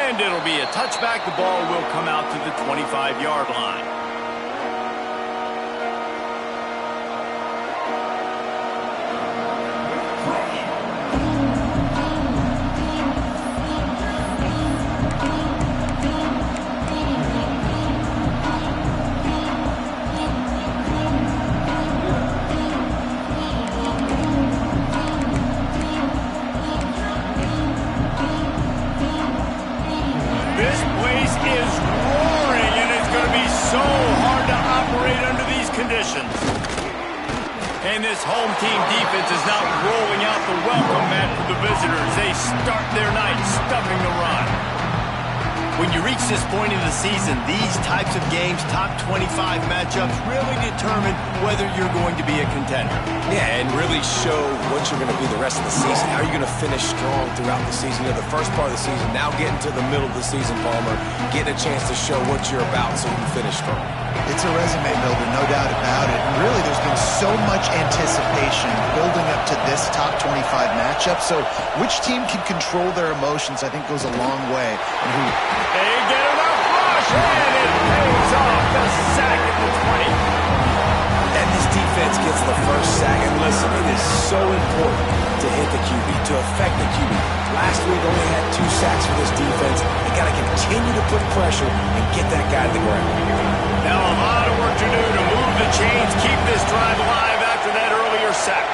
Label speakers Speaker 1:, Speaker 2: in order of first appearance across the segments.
Speaker 1: And it'll be a touchback. The ball will come out to the 25-yard line. And this home team defense is now rolling out the welcome mat for the visitors. They start their night stuffing the run. When you reach this point in the season, these types of games, top 25 matchups, really determine whether you're going to be a contender.
Speaker 2: Yeah, and really show what you're going to be the rest of the season. How are you going to finish strong throughout the season? You know, the first part of the season, now getting to the middle of the season, Palmer, getting a chance to show what you're about so you can finish strong.
Speaker 3: It's a resume builder, no doubt about it. And really, there's been so much anticipation building up to this top 25 matchup. So which team can control their emotions, I think, goes a long way. And who?
Speaker 1: They get enough rush, and it pays off. The sack at the 20.
Speaker 2: And this defense gets the first sack. And listen, it is so important to hit the QB, to affect the QB. Last week only had 2 sacks for this defense. They got to continue to put pressure and get that guy to the ground.
Speaker 1: Now a lot of work to do to move the chains, keep this drive alive after that earlier sack.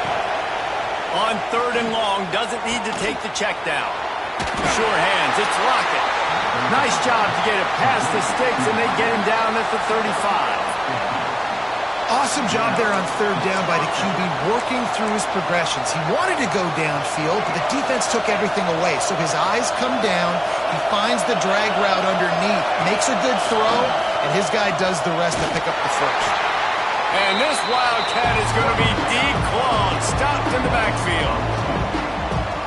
Speaker 1: On 3rd and long, doesn't need to take the check down. Sure hands, it's Lockett. Nice job to get it past the sticks, and they get him down at the 35.
Speaker 3: Awesome job there on 3rd down by the QB, working through his progressions. He wanted to go downfield, but the defense took everything away. So his eyes come down, he finds the drag route underneath, makes a good throw, and his guy does the rest to pick up the first.
Speaker 1: And this Wildcat is going to be declawed, stopped in the backfield.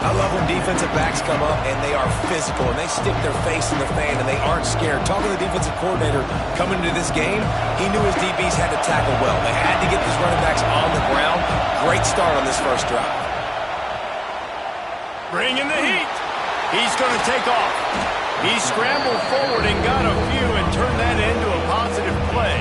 Speaker 2: I love when defensive backs come up and they are physical and they stick their face in the fan and they aren't scared. Talking to the defensive coordinator coming into this game, he knew his DBs had to tackle well. They had to get these running backs on the ground. Great start on this first drive.
Speaker 1: Bringing the heat. He's going to take off. He scrambled forward and got a few and turned that into a positive play.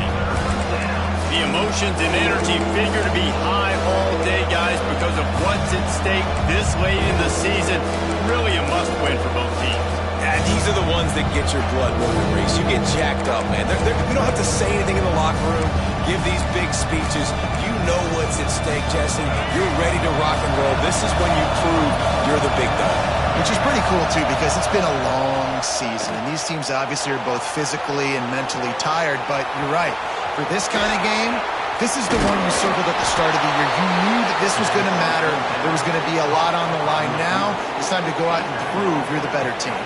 Speaker 1: The emotions and energy figure to be high all day, guys, because of what's at stake this late in the season. Really a must-win for both teams.
Speaker 2: Yeah, these are the ones that get your blood moving, Reese. You get jacked up, man. We don't have to say anything in the locker room, give these big speeches. You know what's at stake, Jesse. You're ready to rock and roll. This is when you prove you're the big dog.
Speaker 3: Which is pretty cool, too, because it's been a long season. And these teams obviously are both physically and mentally tired, but you're right. For this kind of game, this is the one you circled at the start of the year. You knew that this was going to matter. There was going to be a lot on the line. Now, it's time to go out and prove you're the better team.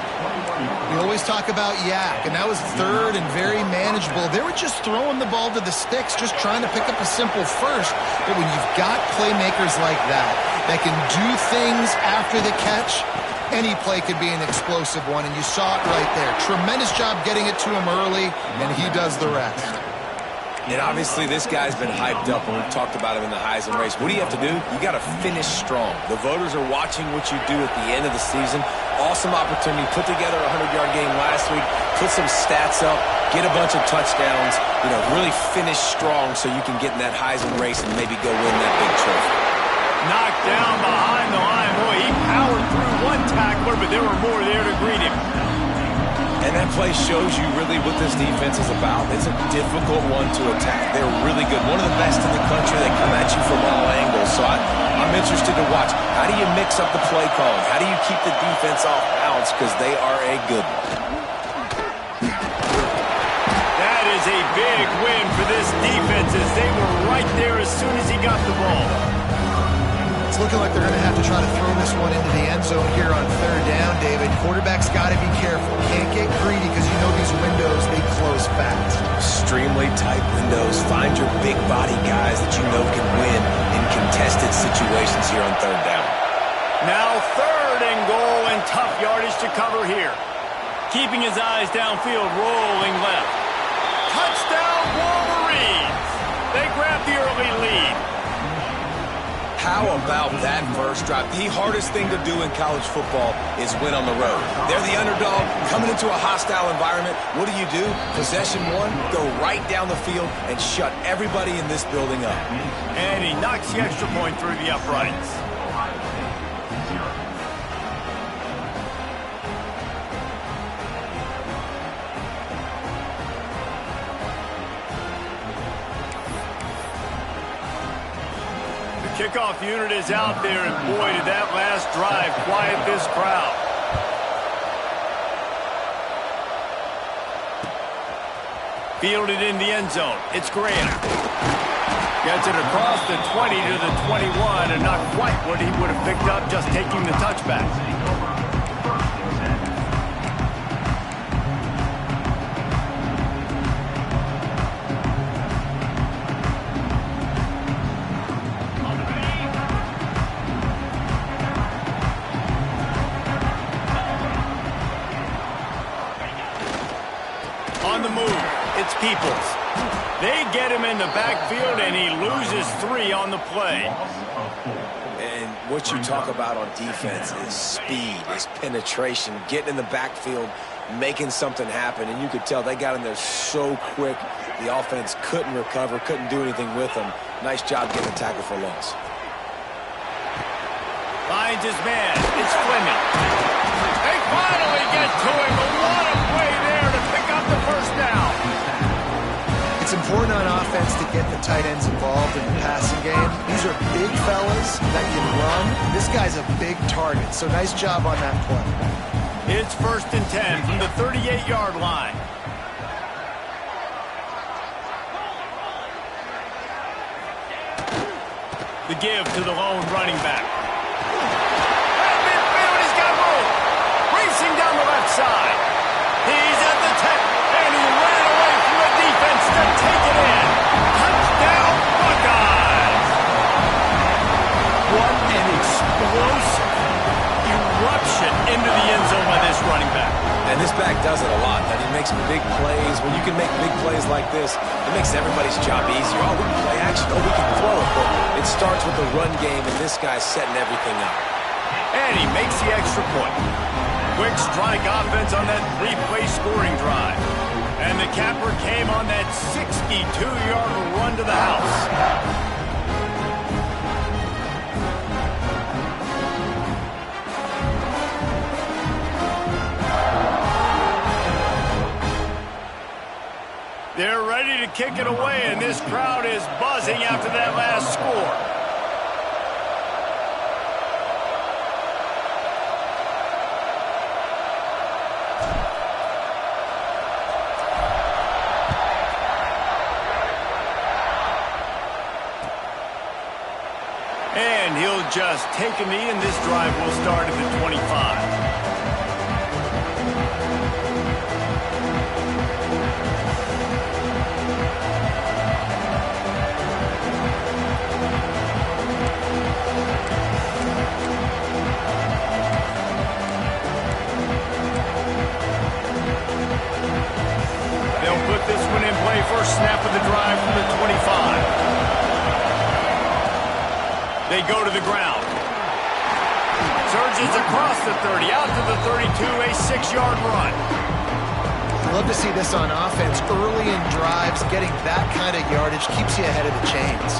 Speaker 3: We always talk about Yak, and that was 3rd and very manageable. They were just throwing the ball to the sticks, just trying to pick up a simple first. But when you've got playmakers like that can do things after the catch, any play could be an explosive one, and you saw it right there. Tremendous job getting it to him early, and he does the rest.
Speaker 2: And obviously this guy's been hyped up, and we've talked about him in the Heisman race. What do you have to do? You got to finish strong. The voters are watching what you do at the end of the season. Awesome opportunity. Put together a 100-yard game last week. Put some stats up. Get a bunch of touchdowns. You know, really finish strong so you can get in that Heisman race and maybe go win that big trophy.
Speaker 1: Knocked down behind the line. Boy, he powered through one tackler, but there were more there to greet him.
Speaker 2: And that play shows you really what this defense is about. It's a difficult one to attack. They're really good. One of the best in the country. They come at you from all angles. So I'm interested to watch. How do you mix up the play calling? How do you keep the defense off balance? Because they are a good one.
Speaker 1: That is a big win for this defense as they were right there as soon as he got the ball.
Speaker 3: It's looking like they're going to have to try to throw this one into the end zone here on 3rd down, David. Quarterback's got to be careful. Can't get greedy because you know these windows, they close fast.
Speaker 2: Extremely tight windows. Find your big body guys that you know can win in contested situations here on 3rd down.
Speaker 1: Now 3rd and goal and tough yardage to cover here. Keeping his eyes downfield, rolling left. Touchdown Wolverines! They grab the early lead.
Speaker 2: How about that first drive? The hardest thing to do in college football is win on the road. They're the underdog coming into a hostile environment. What do? Possession one, go right down the field and shut everybody in this building up.
Speaker 1: And he knocks the extra point through the uprights. Kickoff unit is out there, and boy, did that last drive quiet this crowd. Fielded in the end zone. It's Graham. Gets it across the 20 to the 21, and not quite what he would have picked up just taking the touchback. On the move, it's Peoples. They get him in the backfield, and he loses 3 on the play.
Speaker 2: And what you talk about on defense is speed, is penetration, getting in the backfield, making something happen. And you could tell they got in there so quick, the offense couldn't recover, couldn't do anything with them. Nice job getting a tackle for loss.
Speaker 1: Finds his man. It's Fleming. They finally get to him, but what a play there to pick up the first down.
Speaker 3: It's important on offense to get the tight ends involved in the passing game. These are big fellas that can run. This guy's a big target, so nice job on that play.
Speaker 1: It's 1st and 10 from the 38-yard line. The give to the lone running back. He's got room. Racing down the left side. He's at the 10, and he ran away from the defense to take it in. Touchdown, Buckeyes. What an explosive eruption into the end zone by this running back.
Speaker 2: And this back does it a lot. That he makes big plays. When you can make big plays like this, it makes everybody's job easier. Oh, we can play action. Oh, we can throw it. But it starts with the run game, and this guy's setting everything up.
Speaker 1: And he makes the extra point. Quick strike offense on that 3-play scoring drive. And the capper came on that 62-yard run to the house. They're ready to kick it away, and this crowd is buzzing after that last score. And he'll just take a knee, and this drive will start at the 25. This one in play, first snap of the drive from the 25. They go to the ground. Surges across the 30, out to the 32, a 6-yard run.
Speaker 3: I love to see this on offense. Early in drives, getting that kind of yardage keeps you ahead of the chains.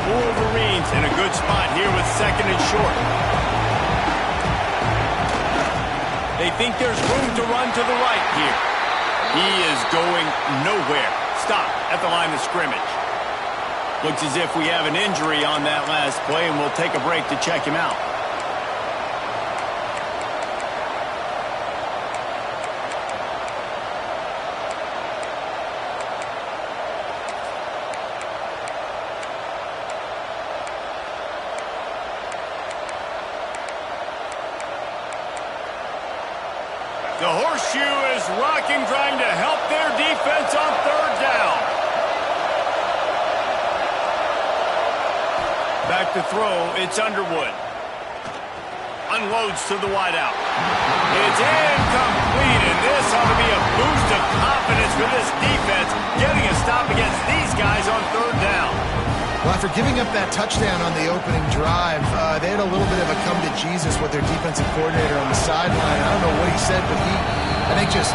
Speaker 1: Wolverines in a good spot here with 2nd and short. They think there's room to run to the right here. He is going nowhere. Stop at the line of scrimmage. Looks as if we have an injury on that last play, and we'll take a break to check him out. The horseshoe is rocking, trying to help their defense on 3rd down. Back to throw, it's Underwood. unloads to the wideout. It's incomplete, and this ought to be a boost of confidence for this defense, getting a stop against these guys on third down.
Speaker 3: Well, after giving up that touchdown on the opening drive, they had a little bit of a come to Jesus with their defensive coordinator on the sideline. I don't know what he said, but he, I think, just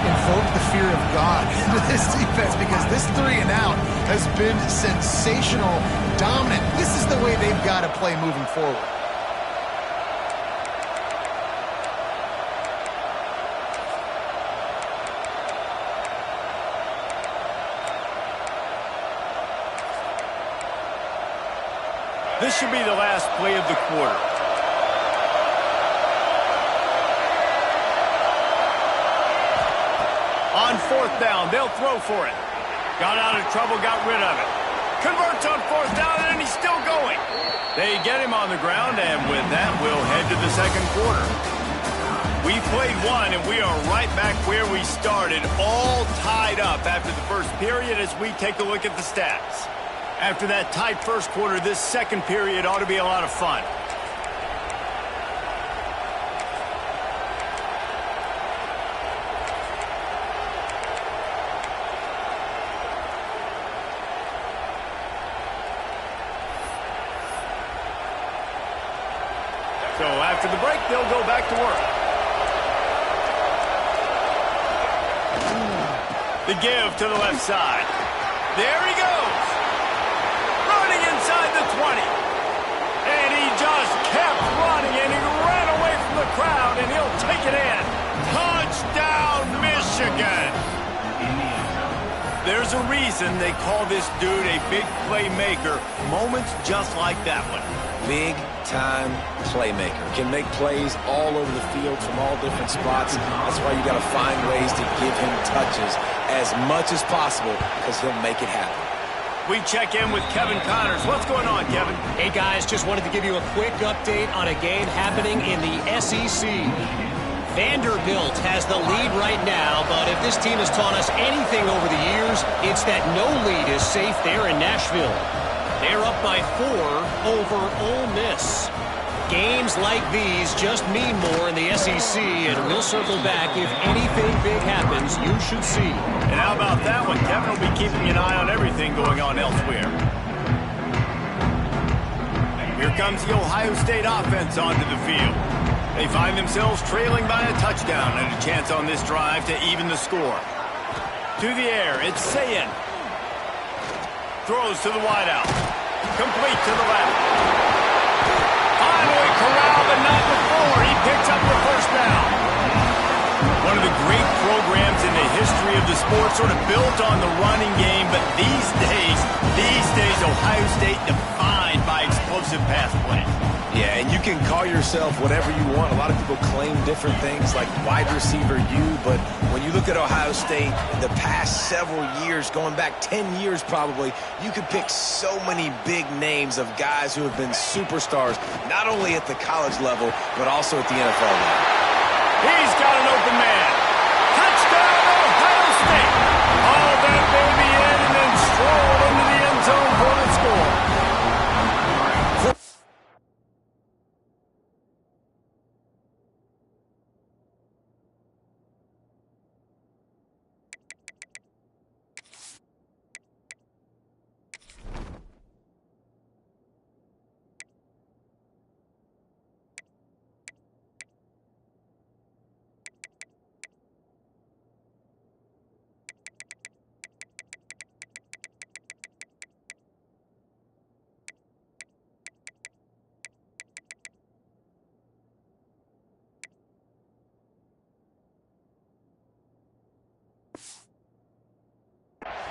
Speaker 3: invoked the fear of God into this defense, because this 3 and out has been sensational, dominant. This is the way they've got to play moving forward.
Speaker 1: This should be the last play of the quarter. On fourth down, they'll throw for it. Got out of trouble, got rid of it. Converts on fourth down, and he's still going. They get him on the ground, and with that, we'll head to the second quarter. We played one, and we are right back where we started, all tied up after the first period as we take a look at the stats. After that tight first quarter, this second period ought to be a lot of fun. So after the break, they'll go back to work. The give to the left side. There he goes. Running inside the 20. And he just kept running, and he ran away from the crowd, and he'll take it in. Touchdown, Michigan. There's a reason they call this dude a big playmaker. Moments just like that one.
Speaker 2: Big-time playmaker. Can make plays all over the field from all different spots. That's why you got to find ways to give him touches as much as possible, because he'll make it happen.
Speaker 1: We check in with Kevin Connors. What's going on, Kevin?
Speaker 4: Hey, guys, just wanted to give you a quick update on a game happening in the SEC. Vanderbilt has the lead right now, but if this team has taught us anything over the years, it's that no lead is safe there in Nashville. They're up by 4 over Ole Miss. Games like these just mean more in the SEC, and we'll circle back. If anything big happens, you should see.
Speaker 1: And how about that one? Kevin will be keeping an eye on everything going on elsewhere. Here comes the Ohio State offense onto the field. They find themselves trailing by a touchdown and a chance on this drive to even the score. To the air, it's Sayin. Throws to the wideout. Complete to the left. Finally corralled, but not before. He picks up the first down. One of the great programs in the history of the sport, sort of built on the running game, but these days, Ohio State defined by explosive pass play.
Speaker 2: Yeah, and you can call yourself whatever you want. A lot of people claim different things like wide receiver U, but when you look at Ohio State, the past several years, going back 10 years probably, you could pick so many big names of guys who have been superstars, not only at the college level, but also at the NFL level.
Speaker 1: He's got an open man. Touchdown, Ohio State. All that baby in and then strolled into the end zone for the score.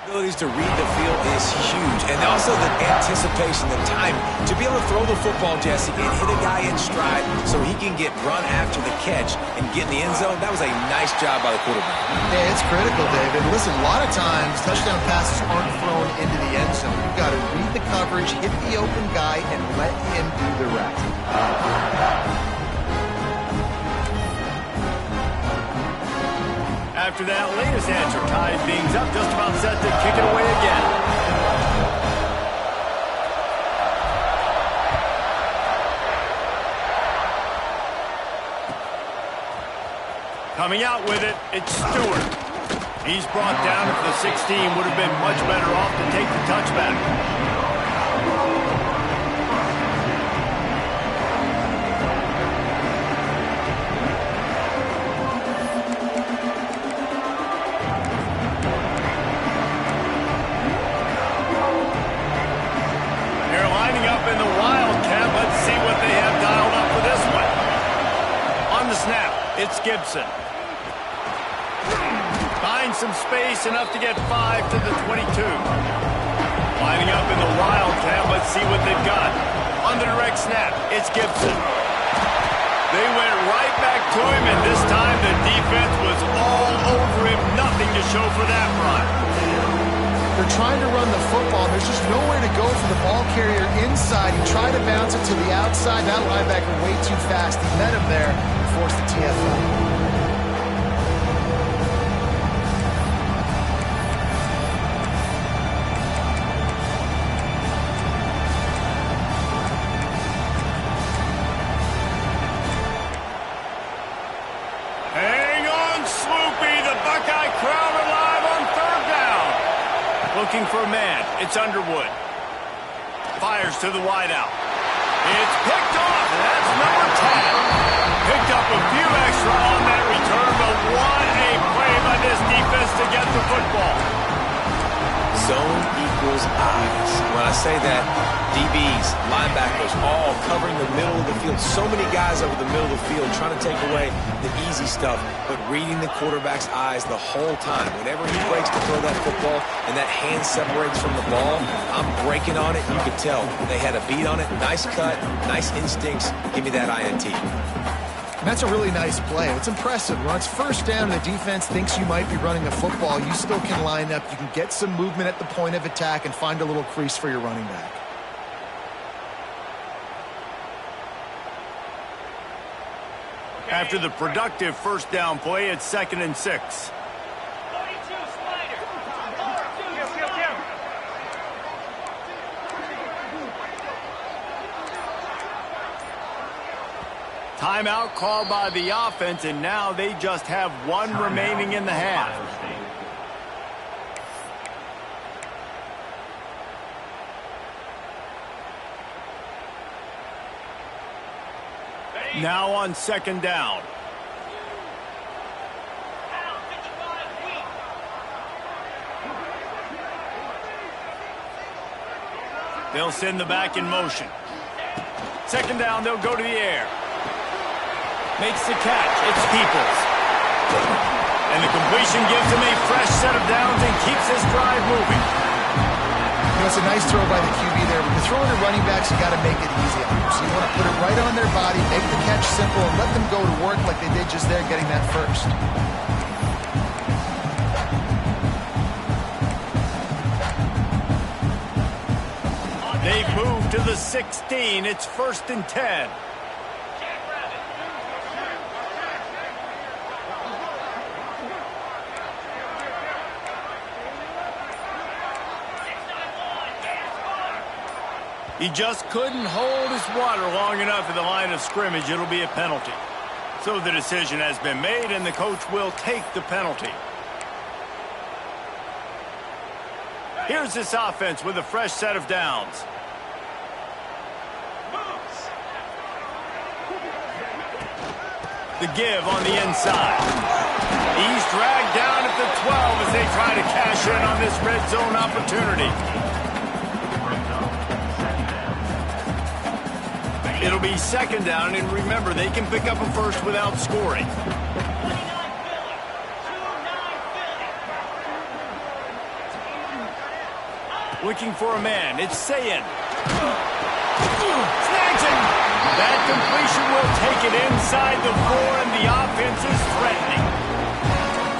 Speaker 2: Abilities to read the field is huge, and also the anticipation, the time to be able to throw the football, Jesse, and hit a guy in stride so he can get run after the catch and get in the end zone. That was a nice job by the quarterback.
Speaker 3: Yeah, it's critical, David. Listen, a lot of times touchdown passes aren't thrown into the end zone. You've got to read the coverage, hit the open guy, and let him do the rest.
Speaker 1: After that latest answer ties things up, just about set to kick it away again. Coming out with it, it's Stewart. He's brought down at the 16. Would have been much better off to take the touchback. They're lining up in the Wildcat. Let's see what they have dialed up for this one. On the snap, it's Gibson. Finds some space, enough to get 5 to the 22. Lining up in the Wildcat. Let's see what they've got. On the direct snap, it's Gibson. They went right back to him, and this time the defense was all over him. Nothing to show for that run.
Speaker 3: They're trying to run the football. There's just nowhere to go for the ball carrier inside. He tried to bounce it to the outside. That linebacker way too fast. He met him there and forced the TFL.
Speaker 1: Looking for a man. It's Underwood. Fires to the wideout. It's picked off. That's number 10. Picked up a few extra on that return, but what a play by this defense to get the football.
Speaker 2: Zone equals eyes. When I say that, DBs, linebackers, all covering the middle of the field. So many guys over the middle of the field trying to take away the easy stuff, but reading the quarterback's eyes the whole time. Whenever he breaks to throw that football and that hand separates from the ball, I'm breaking on it. You could tell they had a beat on it. Nice cut, nice instincts. Give me that INT.
Speaker 3: And that's a really nice play. It's impressive. When it's first down and the defense thinks you might be running a football, you still can line up. You can get some movement at the point of attack and find a little crease for your running back.
Speaker 1: After the productive first down play, it's 2nd and 6. Timeout called by the offense, and now they just have one remaining in the half. Now on 2nd down. They'll send the back in motion. 2nd down, they'll go to the air. Makes the catch. It's Peoples. And the completion gives him a fresh set of downs and keeps this drive moving.
Speaker 3: You know, it's a nice throw by the QB there. When you're throwing to running backs, you got to make it easy on them. So you want to put it right on their body, make the catch simple, and let them go to work like they did just there, getting that first.
Speaker 1: They've moved to the 16. It's 1st and 10. He just couldn't hold his water long enough at the line of scrimmage. It'll be a penalty. So the decision has been made, and the coach will take the penalty. Here's this offense with a fresh set of downs. The give on the inside. He's dragged down at the 12 as they try to cash in on this red zone opportunity. It'll be 2nd down, and remember, they can pick up a first without scoring. Looking for a man. It's Sayin. Snags it. That completion will take it inside the 4, and the offense is threatening.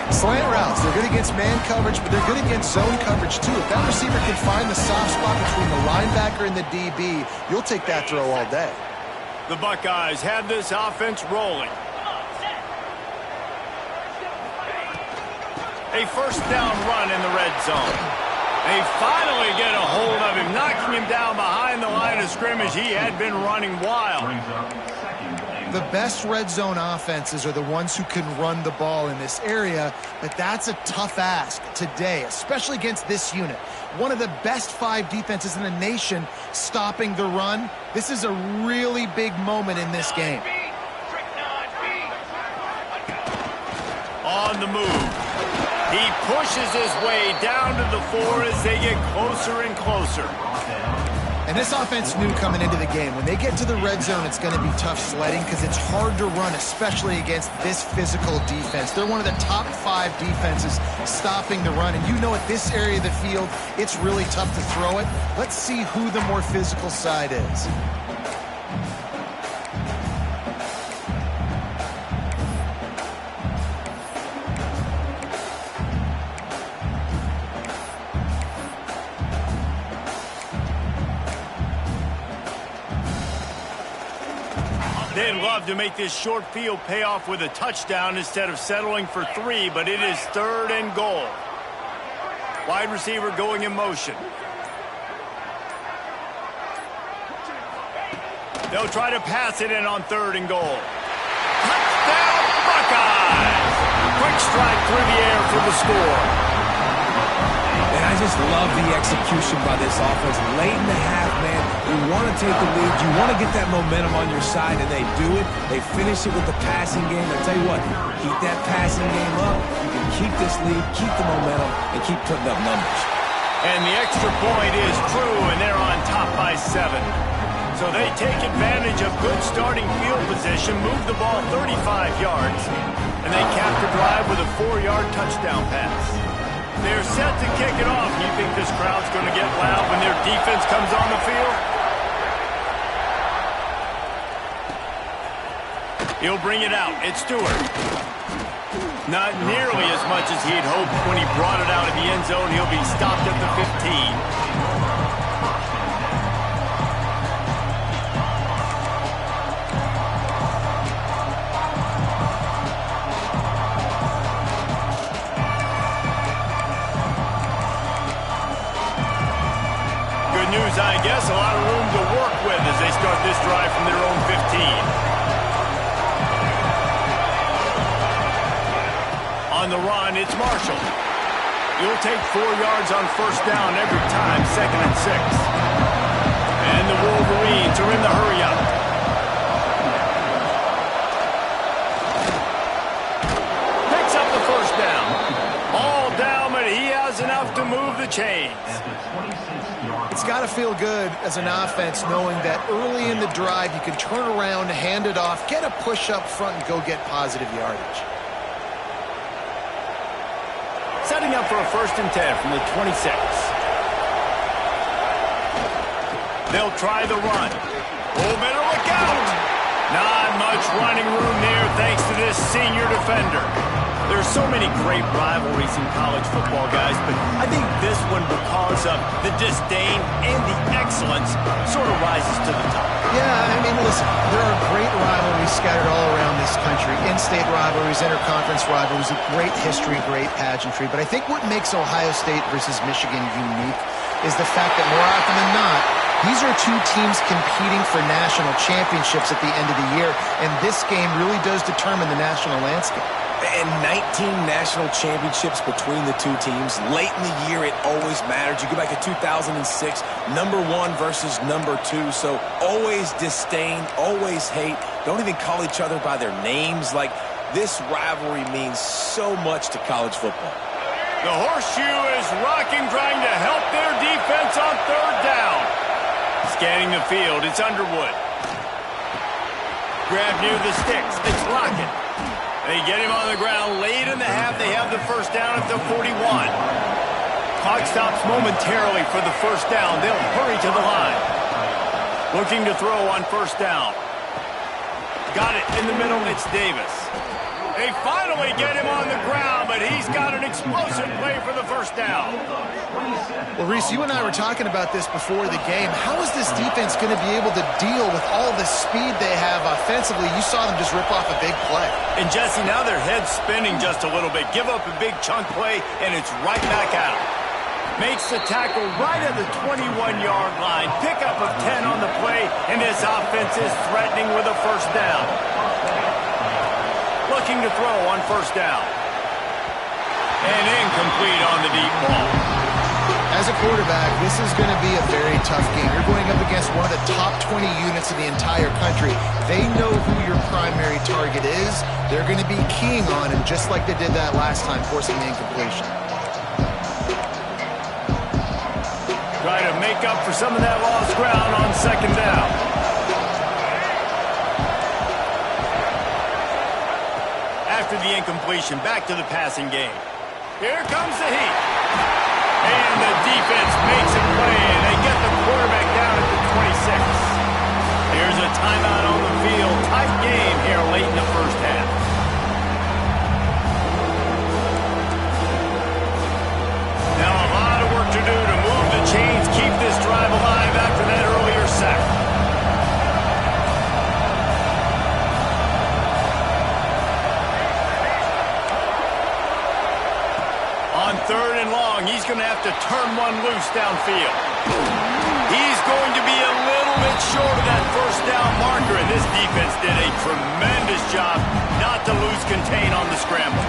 Speaker 3: Slant routes, they're good against man coverage, but they're good against zone coverage too. If that receiver can find the soft spot between the linebacker and the DB, you'll take that throw all day.
Speaker 1: The Buckeyes have this offense rolling. A first down run in the red zone. They finally get a hold of him, knocking him down behind the line of scrimmage. He had been running wild.
Speaker 3: the best red zone offenses are the ones who can run the ball in this area, but that's a tough ask today, especially against this unit. One of the best 5 defenses in the nation stopping the run. This is a really big moment in this game.
Speaker 1: On the move. He pushes his way down to the 4 as they get closer and closer.
Speaker 3: And this offense knew coming into the game, when they get to the red zone, it's going to be tough sledding because it's hard to run, especially against this physical defense. They're one of the top 5 defenses stopping the run. And you know at this area of the field, it's really tough to throw it. Let's see who the more physical side is.
Speaker 1: They'd love to make this short field pay off with a touchdown instead of settling for 3, but it is 3rd and goal. Wide receiver going in motion. They'll try to pass it in on 3rd and goal. Touchdown, Buckeyes! Quick strike through the air for the score.
Speaker 2: And I just love the execution by this offense. Late in the half, man, you want to take the lead. You want to get that momentum on your side, and they do it. They finish it with the passing game. I tell you what, keep that passing game up. You can keep this lead, keep the momentum, and keep putting up numbers.
Speaker 1: And the extra point is true, and they're on top by 7. So they take advantage of good starting field position, move the ball 35 yards, and they cap the drive with a 4-yard touchdown pass. They're set to kick it off. You think this crowd's going to get loud when their defense comes on the field? He'll bring it out. It's Stewart. Not nearly as much as he'd hoped when he brought it out of the end zone. He'll be stopped at the 15. I guess a lot of room to work with as they start this drive from their own 15. On the run, it's Marshall. He'll take 4 yards on 1st down every time, 2nd and 6. And the Wolverines are in the hurry-up. Picks up the 1st down. All down, but he has enough to move the chains.
Speaker 3: It's got to feel good as an offense knowing that early in the drive you can turn around, hand it off, get a push up front, and go get positive yardage.
Speaker 1: Setting up for a 1st and 10 from the 26. They'll try the run. Oh, better look out! Not much running room there thanks to this senior defender. There's so many great rivalries in college football, guys, but I think this one, because of the disdain and the excellence, sort of rises to the top.
Speaker 3: Yeah, I mean, listen, there are great rivalries scattered all around this country. In-state rivalries, interconference rivalries, a great history, great pageantry. But I think what makes Ohio State versus Michigan unique is the fact that more often than not, these are 2 teams competing for national championships at the end of the year, and this game really does determine the national landscape.
Speaker 2: And 19 national championships between the 2 teams. Late in the year, it always mattered. You go back to 2006, number 1 versus number 2. So always disdain, always hate. Don't even call each other by their names. Like, this rivalry means so much to college football.
Speaker 1: The horseshoe is rocking, trying to help their defense on 3rd down. Scanning the field, it's Underwood. Grab near the sticks, it's Lockett. They get him on the ground late in the half. They have the 1st down at the 41. Clock stops momentarily for the 1st down. They'll hurry to the line. Looking to throw on 1st down. Got it in the middle. It's Davis. They finally get him on the ground, but he's got an explosive play for the 1st down.
Speaker 3: Well, Reese, you and I were talking about this before the game. How is this defense going to be able to deal with all the speed they have offensively? You saw them just rip off a big play.
Speaker 1: And, Jesse, now their head's spinning just a little bit. Give up a big chunk play, and it's right back at them. Makes the tackle right at the 21-yard line. Pickup of 10 on the play, and this offense is threatening with a 1st down. looking to throw on first down. And incomplete on the deep ball.
Speaker 3: As a quarterback, this is going to be a very tough game. You're going up against one of the top 20 units in the entire country. They know who your primary target is. They're going to be keying on him just like they did that last time, forcing the incompletion.
Speaker 1: Try to make up for some of that lost ground on second down. After the incompletion, back to the passing game. Here comes the heat. And the defense makes it play, and they get the quarterback down at the 26. Here's a timeout on the field. Tight game here late in the first half. Now a lot of work to do to move the chains, keep this drive alive after that earlier sack. On third and long, he's going to have to turn one loose downfield. He's going to be a little bit short of that first down marker, and this defense did a tremendous job not to lose contain on the scramble.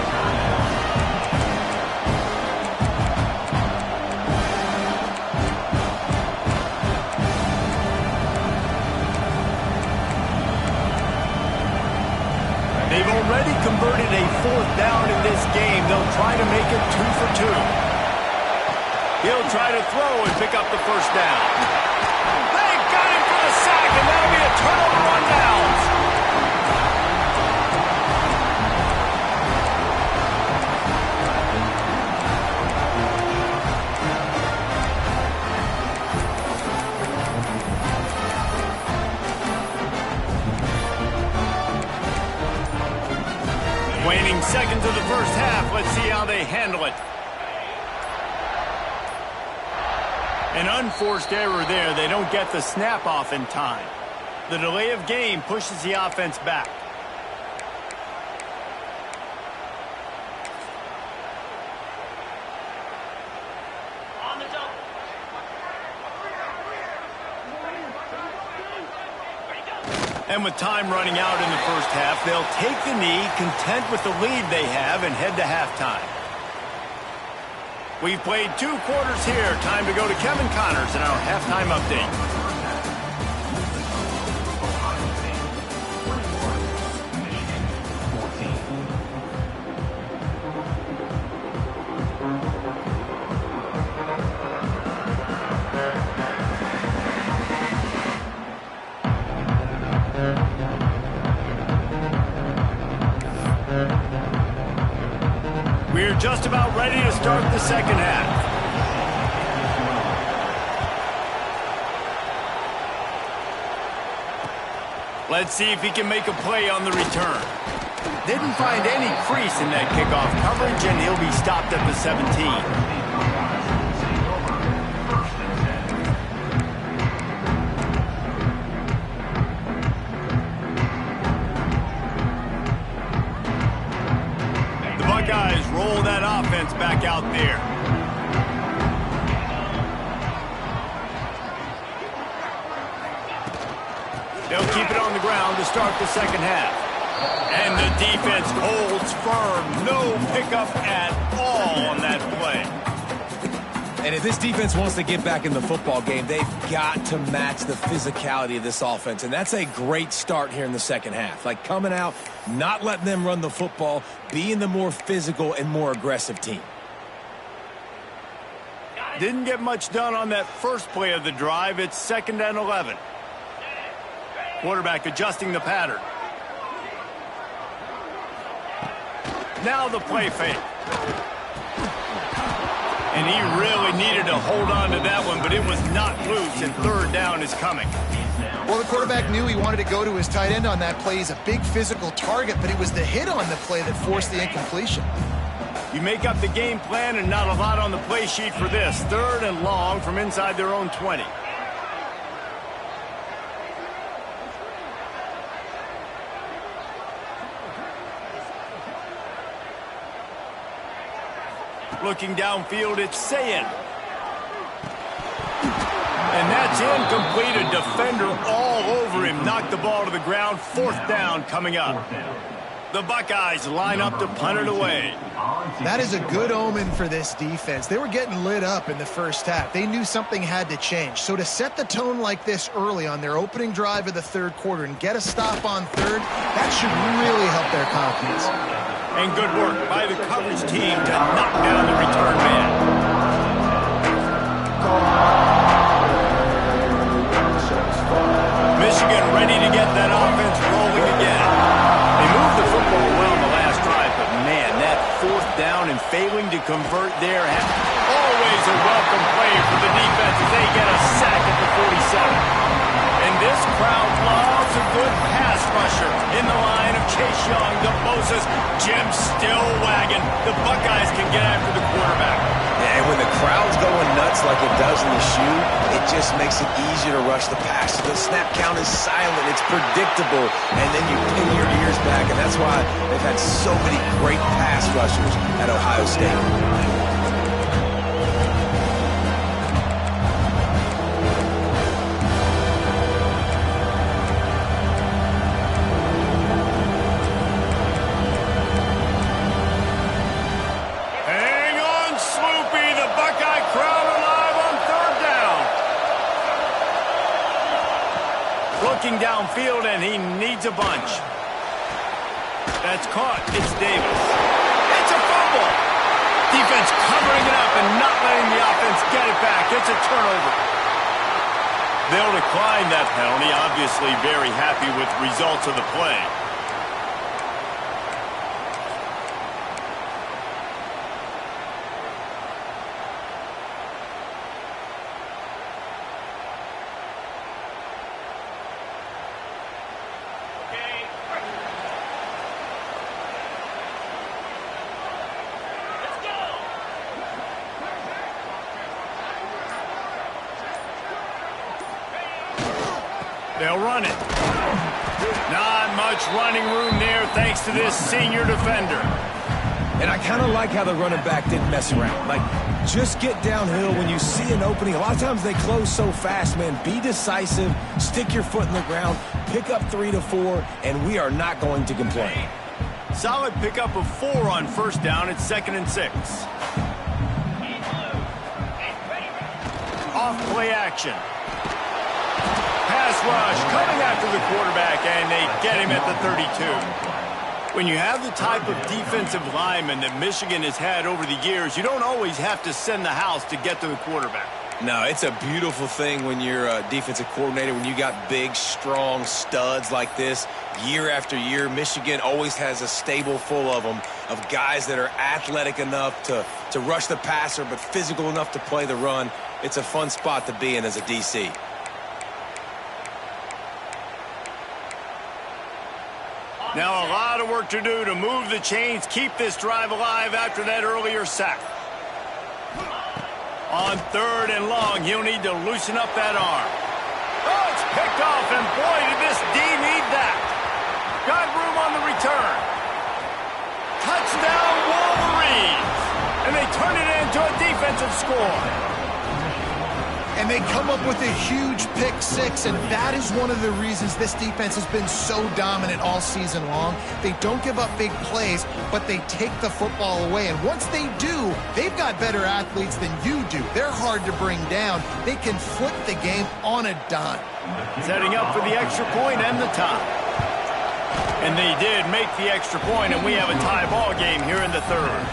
Speaker 1: They've already converted a fourth down in this game. They'll try to make it 2 for 2. He'll try to throw and pick up the first down. They got him for the sack, and that'll be a turnover on downs. Waning seconds of the first half. Let's see how they handle it. An unforced error there. They don't get the snap off in time. The delay of game pushes the offense back. And with time running out in the first half, they'll take the knee, content with the lead they have, and head to halftime. We've played 2 quarters here. Time to go to Kevin Connors in our halftime update. We're just about ready to start the second half. Let's see if he can make a play on the return. Didn't find any crease in that kickoff coverage, and he'll be stopped at the 17. Buckeyes roll that offense back out there. They'll keep it on the ground to start the second half. And the defense holds firm. No pickup at all on that play.
Speaker 2: And if this defense wants to get back in the football game, they've got to match the physicality of this offense. And that's a great start here in the second half. Like coming out, not letting them run the football, being the more physical and more aggressive team.
Speaker 1: Didn't get much done on that first play of the drive. It's 2nd and 11. Quarterback adjusting the pattern. Now the play fake. And he really needed to hold on to that one, but it was not loose, and third down is coming.
Speaker 3: Well, the quarterback knew he wanted to go to his tight end on that play. He's a big physical target, but it was the hit on the play that forced the incompletion.
Speaker 1: You make up the game plan and not a lot on the play sheet for this. 3rd and long from inside their own 20. Looking downfield, it's Sayin. And that's incomplete. A defender all over him. Knocked the ball to the ground. 4th down coming up. The Buckeyes line up to punt it away.
Speaker 3: That is a good omen for this defense. They were getting lit up in the first half. They knew something had to change. So to set the tone like this early on their opening drive of the third quarter and get a stop on third, that should really help their confidence.
Speaker 1: And good work by the coverage team to knock down the return man. Michigan ready to get that offense rolling again. They moved the football well in the last drive, but man, that fourth down and failing to convert there, always a welcome play for the defense as they get a sack at the 47. And this crowd loves a good pass rusher in the line of Chase Young, the Moses, Jim still wagging. The Buckeyes can get after the quarterback.
Speaker 2: Yeah, and when the crowd's going nuts like it does in the shoe, it just makes it easier to rush the pass. The snap count is silent, it's predictable, and then you pin your ears back, and that's why they've had so many great pass rushers at Ohio State.
Speaker 1: Looking downfield, and he needs a bunch. That's caught. It's Davis. It's a fumble. Defense covering it up and not letting the offense get it back. It's a turnover. They'll decline that penalty. Obviously very happy with the results of the play. They'll run it. Not much running room there thanks to this senior defender.
Speaker 2: And I kind of like how the running back didn't mess around. Like, just get downhill when you see an opening. A lot of times they close so fast, man. Be decisive, stick your foot in the ground, pick up 3 to 4, and we are not going to complain.
Speaker 1: Solid pickup of 4 on first down. It's 2nd and 6. Off play action. Pass rush coming after the quarterback, and they get him at the 32. When you have the type of defensive lineman that Michigan has had over the years, you don't always have to send the house to get to the quarterback.
Speaker 2: No, it's a beautiful thing when you're a defensive coordinator, when you got big, strong studs like this. Year after year, Michigan always has a stable full of them, of guys that are athletic enough to rush the passer, but physical enough to play the run. It's a fun spot to be in as a DC.
Speaker 1: Now a lot of work to do to move the chains, keep this drive alive after that earlier sack. On 3rd and long, he'll need to loosen up that arm. Oh, it's picked off, and boy, did this D need that. Got room on the return. Touchdown, Wolverines! And they turn it into a defensive score.
Speaker 3: And they come up with a huge pick 6, and that is one of the reasons this defense has been so dominant all season long. They don't give up big plays, but they take the football away. And once they do, they've got better athletes than you do. They're hard to bring down. They can flip the game on a dime.
Speaker 1: Setting up for the extra point and the tie. And they did make the extra point, and we have a tie ball game here in the 3rd.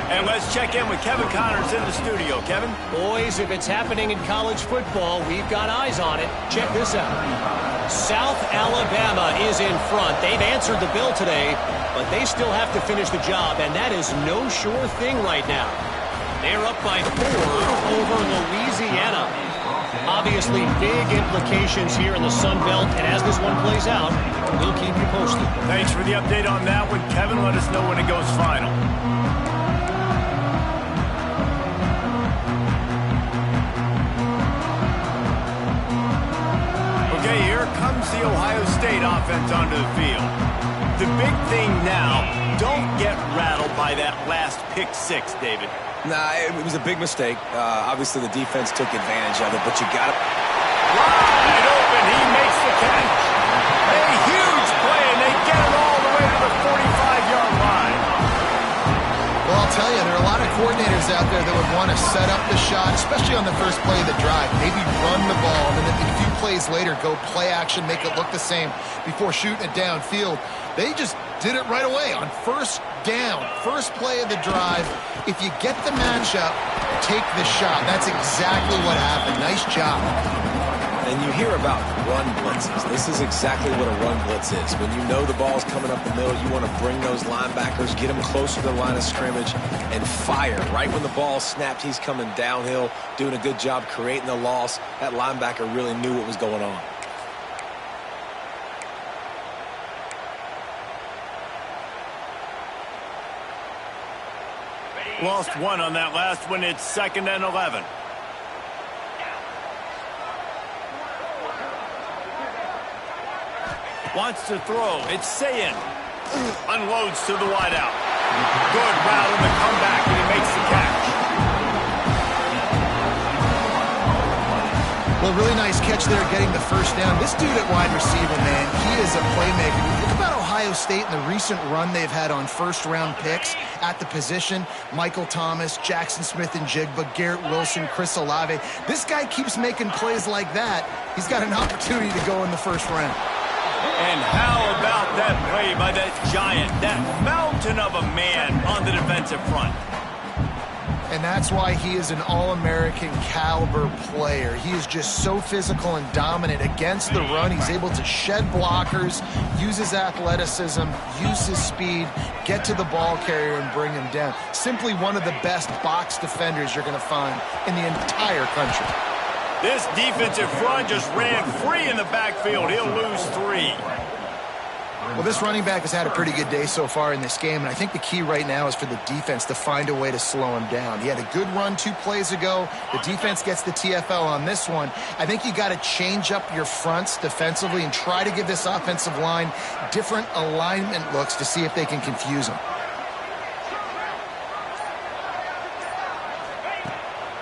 Speaker 1: And let's check in with Kevin Connors in the studio. Kevin?
Speaker 4: Boys, if it's happening in college football, we've got eyes on it. Check this out. South Alabama is in front. They've answered the bell today, but they still have to finish the job, and that is no sure thing right now. They're up by 4 over Louisiana. Obviously, big implications here in the Sun Belt, and as this one plays out, we'll keep you posted.
Speaker 1: Thanks for the update on that one, Kevin. Let us know when it goes final. Okay, here comes the Ohio State offense onto the field. The big thing now, don't get rattled by that last pick 6, David.
Speaker 2: Nah, it was a big mistake. Obviously, the defense took advantage of it, but you got to...
Speaker 1: Wide open, he makes the catch. A huge play, and they get it all the way to the 45.
Speaker 3: coordinators out there that would want to set up the shot, especially on the first play of the drive, maybe run the ball, and then a few plays later go play action, make it look the same before shooting it downfield. They just did it right away on first down, first play of the drive. If you get the matchup, take the shot. That's exactly what happened. Nice job.
Speaker 2: And you hear about run blitzes. This is exactly what a run blitz is. When you know the ball's coming up the middle, you want to bring those linebackers, get them closer to the line of scrimmage, and fire. Right when the ball snapped, he's coming downhill, doing a good job creating the loss. That linebacker really knew what was going on.
Speaker 1: Lost one on that last one. It's 2nd and 11. Wants to throw. It's Sayin. Unloads to the wideout. Good route on the comeback, and he makes the catch.
Speaker 3: Well, really nice catch there, getting the first down. This dude at wide receiver, man, he is a playmaker. You think about Ohio State and the recent run they've had on first-round picks at the position. Michael Thomas, Jackson Smith-Njigba, Garrett Wilson, Chris Olave. This guy keeps making plays like that. He's got an opportunity to go in the first round.
Speaker 1: And how about that play by that giant, that mountain of a man on the defensive front?
Speaker 3: And that's why he is an All-American caliber player. He is just so physical and dominant against the run. He's able to shed blockers, use his athleticism, use his speed, get to the ball carrier and bring him down. Simply one of the best box defenders you're going to find in the entire country.
Speaker 1: This defensive front just ran free in the backfield. He'll lose 3.
Speaker 3: Well, this running back has had a pretty good day so far in this game, and I think the key right now is for the defense to find a way to slow him down. He had a good run 2 plays ago. The defense gets the TFL on this one. I think you got to change up your fronts defensively and try to give this offensive line different alignment looks to see if they can confuse him.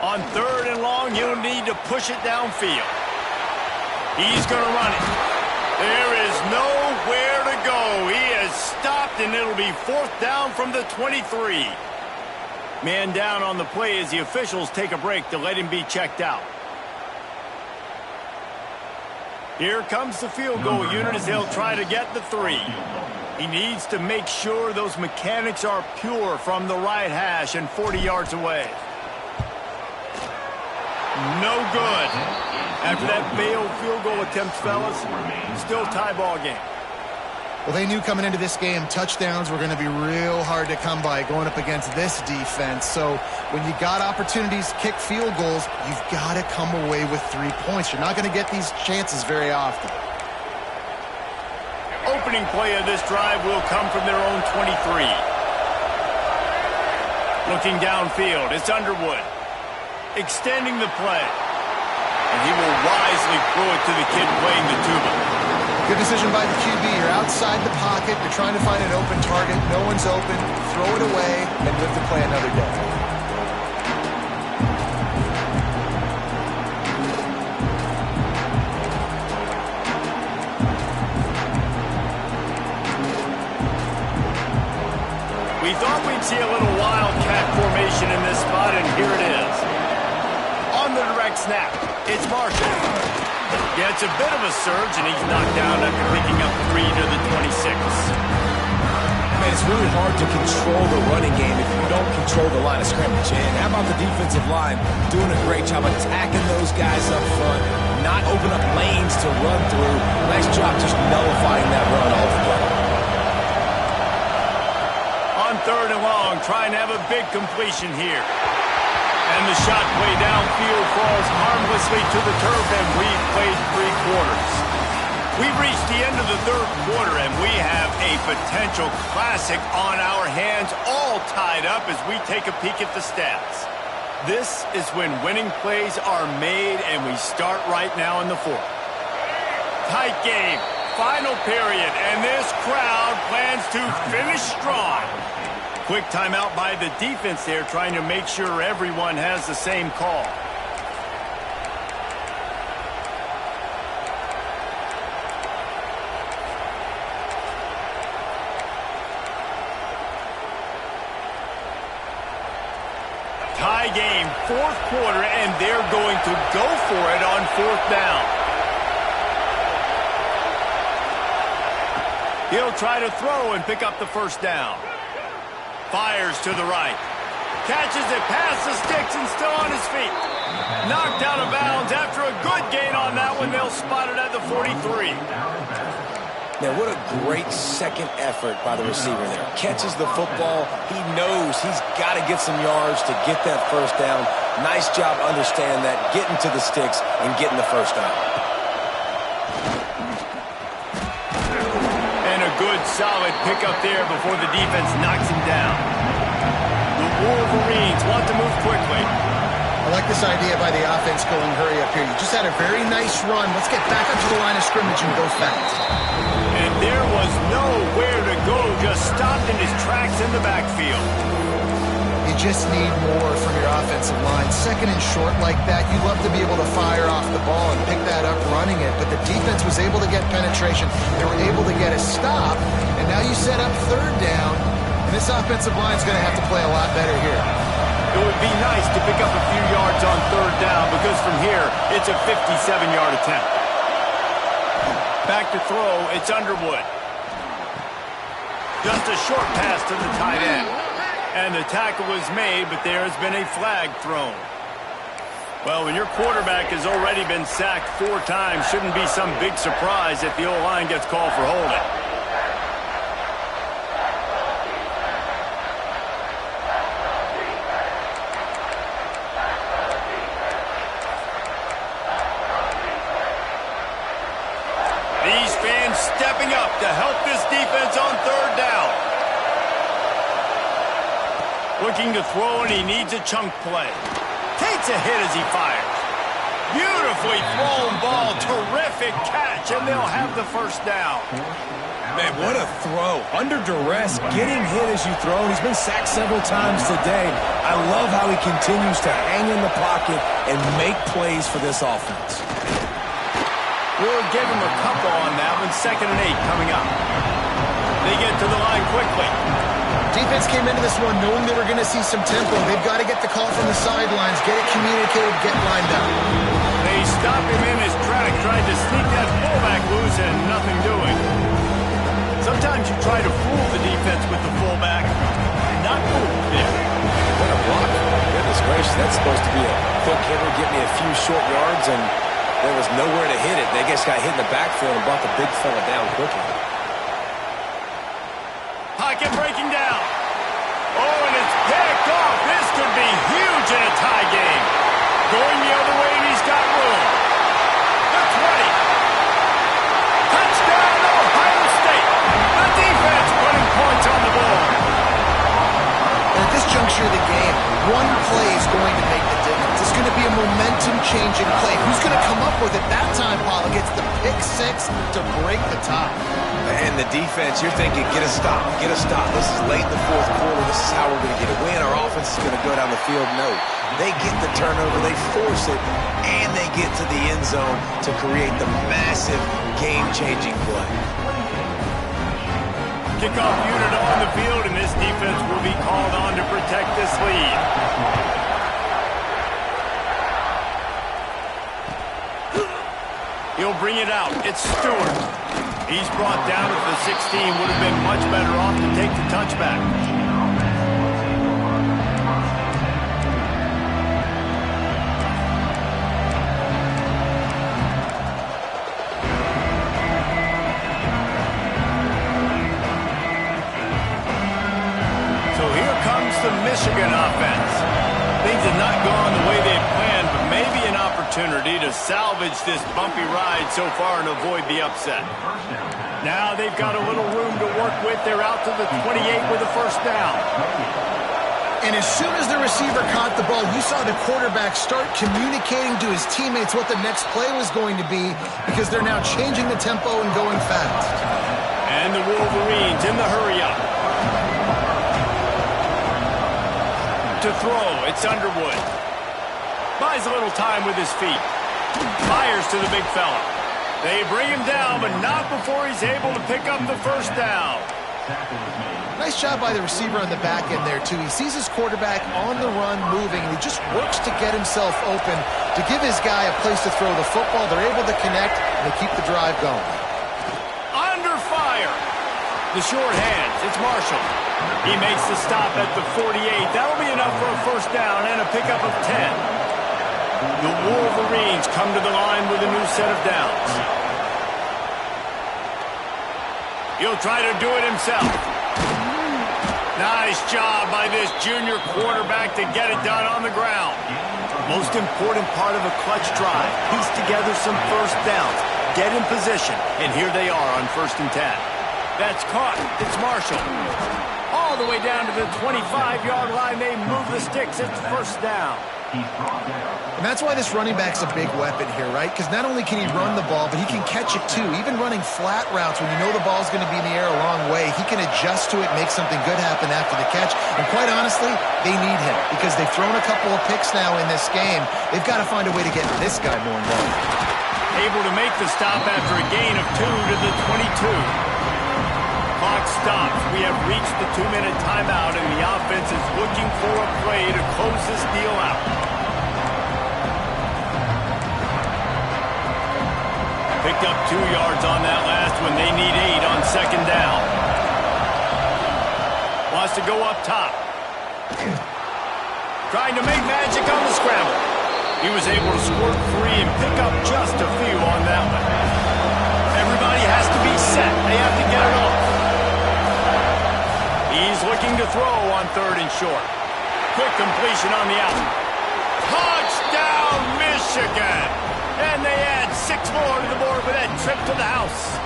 Speaker 1: On 3rd and long, you'll need to push it downfield. He's going to run it. There is nowhere to go. He has stopped, and it'll be 4th down from the 23. Man down on the play as the officials take a break to let him be checked out. Here comes the field goal unit as they'll try to get the 3. He needs to make sure those mechanics are pure from the right hash and 40 yards away. No good. After that failed field goal attempt, fellas, still tie ball game.
Speaker 3: Well, they knew coming into this game touchdowns were going to be real hard to come by going up against this defense. So when you got opportunities to kick field goals, you've got to come away with 3 points. You're not going to get these chances very often.
Speaker 1: Opening play of this drive will come from their own 23. Looking downfield, it's Underwood. Extending the play. And he will wisely throw it to the kid playing the tuba.
Speaker 3: Good decision by the QB. You're outside the pocket. You're trying to find an open target. No one's open. Throw it away and live to play another day.
Speaker 1: We thought we'd see a little wildcat formation in this spot, and here it is. On the direct snap, it's Marshall. Yeah, it's a bit of a surge, and he's knocked down after picking up 3 to the 26.
Speaker 2: Man, it's really hard to control the running game if you don't control the line of scrimmage. And how about the defensive line doing a great job attacking those guys up front, not open up lanes to run through. Nice job just nullifying that run altogether.
Speaker 1: On 3rd and long, trying to have a big completion here. And the shot play downfield falls harmlessly to the turf, and we've played 3 quarters. We've reached the end of the 3rd quarter, and we have a potential classic on our hands, all tied up as we take a peek at the stats. This is when winning plays are made, and we start right now in the 4th. Tight game, final period, and this crowd plans to finish strong. Quick timeout by the defense there, trying to make sure everyone has the same call. Tie game, fourth quarter, and they're going to go for it on fourth down. He'll try to throw and pick up the first down. Fires to the right. Catches it past the sticks and still on his feet. Knocked out of bounds after a good gain on that one. They'll spot it at the 43.
Speaker 2: Now, what a great second effort by the receiver there. Catches the football. He knows he's got to get some yards to get that first down. Nice job understanding that, getting to the sticks and getting the first down.
Speaker 1: And a good, solid pickup there before the defense knocks him down. The Wolverines want to move quickly.
Speaker 3: I like this idea by the offense going hurry up here. You just had a very nice run. Let's get back up to the line of scrimmage and go fast.
Speaker 1: And there was nowhere to go, just stopped in his tracks in the backfield.
Speaker 3: You just need more from your offensive line. Second and short like that, you'd love to be able to fire off the ball and pick that up running it, but the defense was able to get penetration. They were able to get a stop, and now you set up third down, and this offensive line is going to have to play a lot better here.
Speaker 1: It would be nice to pick up a few yards on third down because from here, it's a 57-yard attempt. Back to throw, it's Underwood. Just a short pass to the tight end. And the tackle was made, but there has been a flag thrown. Well, when your quarterback has already been sacked 4 times, shouldn't be some big surprise if the O-line gets called for holding. These fans stepping up to help this defense on third down. Looking to throw, and he needs a chunk play. Takes a hit as he fires. Beautifully thrown ball. Terrific catch, and they'll have the first down.
Speaker 2: Man, what a throw. Under duress, getting hit as you throw. He's been sacked several times today. I love how he continues to hang in the pocket and make plays for this offense.
Speaker 1: We'll give him a couple on that one. 2nd and 8 coming up. They get to the line quickly.
Speaker 3: Defense came into this one knowing they were going to see some tempo. They've got to get the call from the sidelines, get it communicated, get lined up.
Speaker 1: They stopped him in his track, tried to sneak that fullback loose, and nothing doing. Sometimes you try to fool the defense with the fullback. Not fool there.
Speaker 2: What a block. Goodness gracious, that's supposed to be a quick hitter, get me a few short yards, and there was nowhere to hit it. They just got hit in the backfield and brought the big fella down quickly.
Speaker 1: Pocket breaking down. Oh, and it's picked off. This could be huge in a tie game. Going the other way, and he's got room. The 20. Touchdown, Ohio State. The defense putting points on the board.
Speaker 3: At this juncture of the game, one play is going to make the difference. It's going to be a momentum-changing play. Who's going to come up with it that time, Paul? Gets the pick 6 to break the tie.
Speaker 2: And the defense, you're thinking, get a stop, get a stop. This is late in the fourth quarter. This is how we're going to get a win. Our offense is going to go down the field. No. They get the turnover, they force it, and they get to the end zone to create the massive game-changing play.
Speaker 1: Kickoff unit on the field, and this defense will be called on to protect this lead. He'll bring it out. It's Stewart. He's brought down at the 16. Would have been much better off to take the touchback. So here comes the Michigan offense. Things have not gone the way they had planned, but maybe an opportunity to salvage this bumpy ride so far and avoid the upset. Now they've got a little room to work with. They're out to the 28 with a first down.
Speaker 3: And as soon as the receiver caught the ball, you saw the quarterback start communicating to his teammates what the next play was going to be because they're now changing the tempo and going fast.
Speaker 1: And the Wolverines in the hurry-up. To throw, it's Underwood. Buys a little time with his feet. Fires to the big fella. They bring him down, but not before he's able to pick up the first down.
Speaker 3: Nice job by the receiver on the back end there, too. He sees his quarterback on the run moving, and he just works to get himself open to give his guy a place to throw the football. They're able to connect, and they keep the drive going.
Speaker 1: Under fire. The short hands. It's Marshall. He makes the stop at the 48. That'll be enough for a first down and a pickup of 10. The Wolverines come to the line with a new set of downs. He'll try to do it himself. Nice job by this junior quarterback to get it done on the ground. Most important part of a clutch drive. Piece together some first downs. Get in position. And here they are on 1st and 10. That's caught. It's Marshall. All the way down to the 25-yard line. They move the sticks. It's first down.
Speaker 3: And that's why this running back's a big weapon here, right? Because not only can he run the ball, but he can catch it too. Even running flat routes when you know the ball's going to be in the air a long way, he can adjust to it, make something good happen after the catch. And quite honestly, they need him because they've thrown a couple of picks now in this game. They've got to find a way to get this guy more involved.
Speaker 1: Able to make the stop after a gain of 2 to the 22. Clock stops. We have reached the 2-minute timeout, and the offense is looking for a play to close this deal out. Picked up 2 yards on that last one. They need 8 on 2nd down. Wants to go up top. Trying to make magic on the scramble. He was able to squirt free and pick up just a few on that one. Everybody has to be set. They have to get it off. He's looking to throw on 3rd and short. Quick completion on the out. Touchdown, Michigan! And they add 6 more to the board with that trip to the house.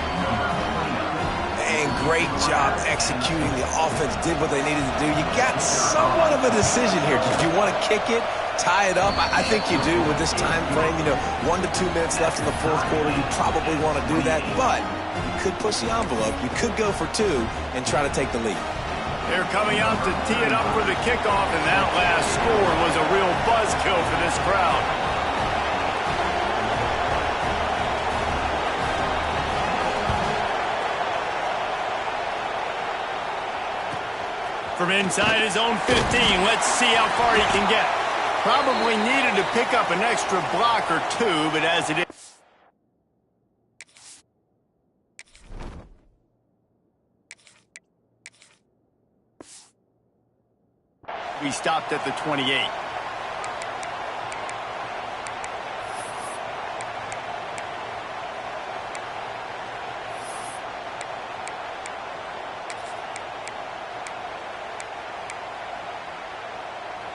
Speaker 2: And great job executing. The offense did what they needed to do. You got somewhat of a decision here. Did you want to kick it, tie it up? I think you do with this time frame. 1 to 2 minutes left in the 4th quarter. You probably want to do that, but you could push the envelope. You could go for 2 and try to take the lead.
Speaker 1: They're coming out to tee it up for the kickoff, and that last score was a real buzzkill for this crowd. From inside his own 15, let's see how far he can get. Probably needed to pick up an extra block or 2, but as it is, we stopped at the 28.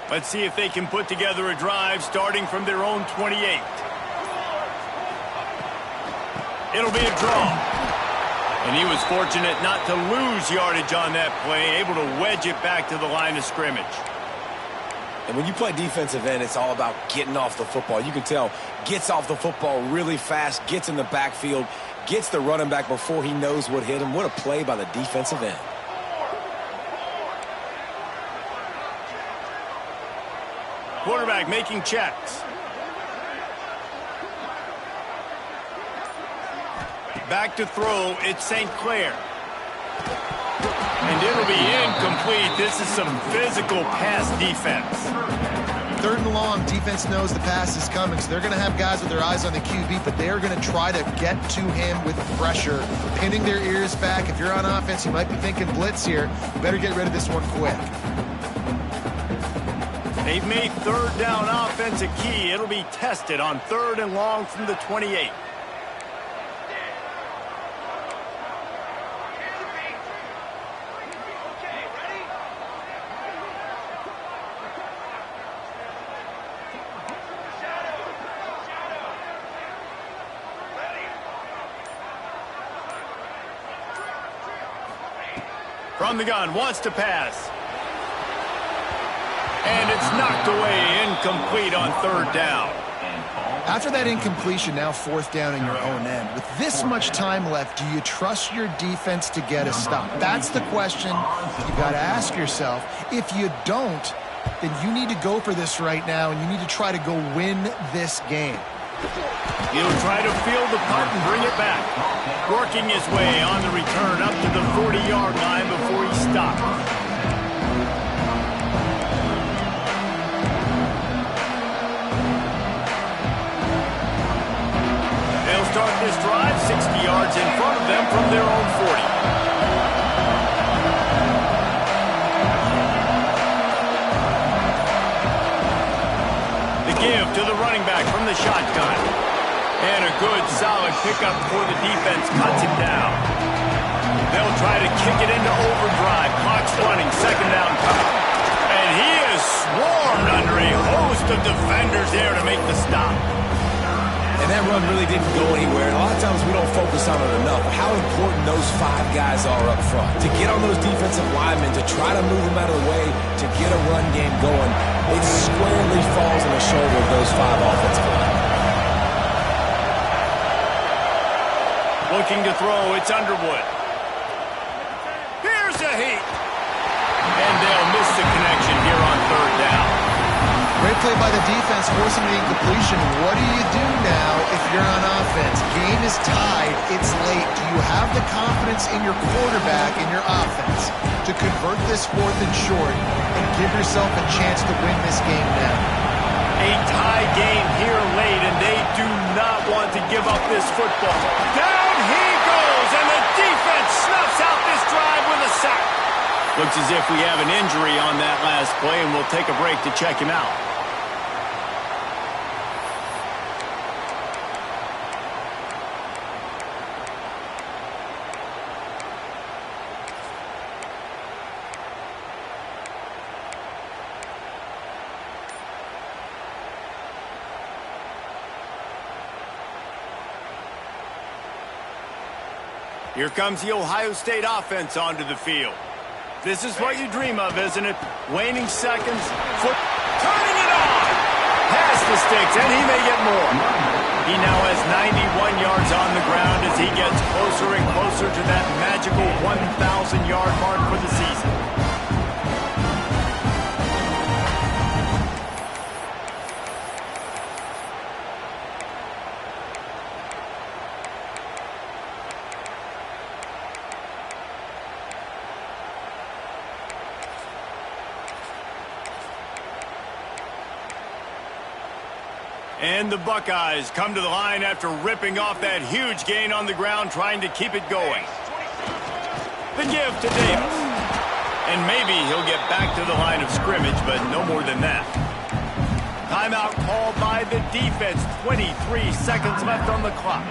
Speaker 1: Let's see if they can put together a drive starting from their own 28. It'll be a draw. And he was fortunate not to lose yardage on that play, able to wedge it back to the line of scrimmage.
Speaker 2: And when you play defensive end, it's all about getting off the football. You can tell, gets off the football really fast, gets in the backfield, gets the running back before he knows what hit him. What a play by the defensive end.
Speaker 1: Quarterback making checks. Back to throw, it's St. Clair. And it'll be incomplete. This is some physical pass defense.
Speaker 3: 3rd and long, defense knows the pass is coming, so they're going to have guys with their eyes on the QB, but they're going to try to get to him with pressure, pinning their ears back. If you're on offense, you might be thinking blitz here. You better get rid of this one quick.
Speaker 1: They've made 3rd down offense a key. It'll be tested on 3rd and long from the 28. From the gun, wants to pass. And it's knocked away, incomplete on 3rd down.
Speaker 3: After that incompletion, now 4th down in your own end. With this much time left, do you trust your defense to get a stop? That's the question you got to ask yourself. If you don't, then you need to go for this right now, and you need to try to go win this game.
Speaker 1: He'll try to field the punt and bring it back. Working his way on the return up to the 40-yard line before shotgun. And a good, solid pickup before the defense cuts him down. They'll try to kick it into overdrive. Clock's running, second down coming. And he is swarmed under a host of defenders there to make the stop.
Speaker 2: And that run really didn't go anywhere. And a lot of times we don't focus on it enough. How important those 5 guys are up front. To get on those defensive linemen, to try to move them out of the way, to get a run game going, it squarely falls on the shoulder of those 5 offensive linemen.
Speaker 1: Looking to throw, it's Underwood. Here's a heat. And they'll miss the connection here on third down.
Speaker 3: Great play by the defense, forcing the incompletion. What do you do now if you're on offense? Game is tied. It's late. Do you have the confidence in your quarterback and your offense to convert this 4th and short and give yourself a chance to win this game now?
Speaker 1: A tie game here late, and they do not want to give up this football. Down he goes, and the defense snuffs out this drive with a sack. Looks as if we have an injury on that last play, and we'll take a break to check him out. Here comes the Ohio State offense onto the field. This is what you dream of, isn't it? Waning seconds, foot turning it on. Pass the sticks, and he may get more. He now has 91 yards on the ground as he gets closer and closer to that magical 1,000-yard mark for the season. And the Buckeyes come to the line after ripping off that huge gain on the ground, trying to keep it going. The give to Davis. And maybe he'll get back to the line of scrimmage, but no more than that. Timeout called by the defense. 23 seconds left on the clock.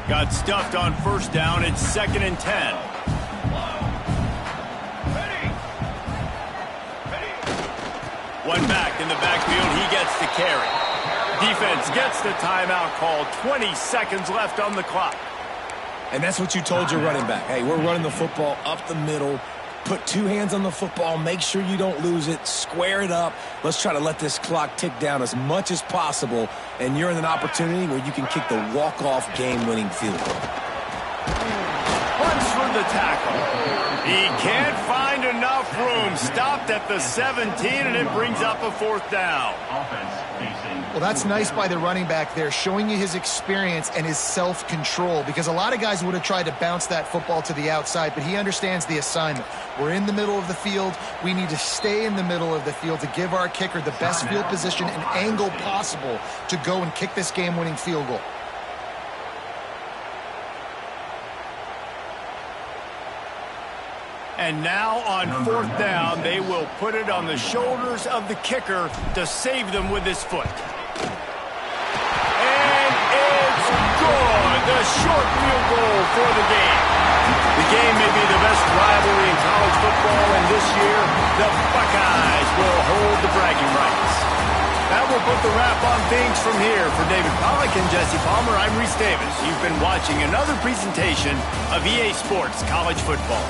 Speaker 1: Got stuffed on first down. It's 2nd and 10. One back in the backfield, he gets the carry. Defense gets the timeout call. 20 seconds left on the clock.
Speaker 2: And that's what you told your running back. Hey, we're running the football up the middle. Put 2 hands on the football. Make sure you don't lose it. Square it up. Let's try to let this clock tick down as much as possible. And you're in an opportunity where you can kick the walk-off game-winning field goal.
Speaker 1: Punch for the tackle. He can't find enough room. Stopped at the 17, and it brings up a 4th down.
Speaker 3: Well, that's nice by the running back there, showing you his experience and his self-control, because a lot of guys would have tried to bounce that football to the outside, but he understands the assignment. We're in the middle of the field. We need to stay in the middle of the field to give our kicker the best field position and angle possible to go and kick this game-winning field goal.
Speaker 1: And now on 4th down, they will put it on the shoulders of the kicker to save them with his foot. And it's good. The short field goal for the game. The game may be the best rivalry in college football, and this year, the Buckeyes will hold the bragging rights. That will put the wrap on things from here. For David Pollack and Jesse Palmer, I'm Reese Davis. You've been watching another presentation of EA Sports College Football.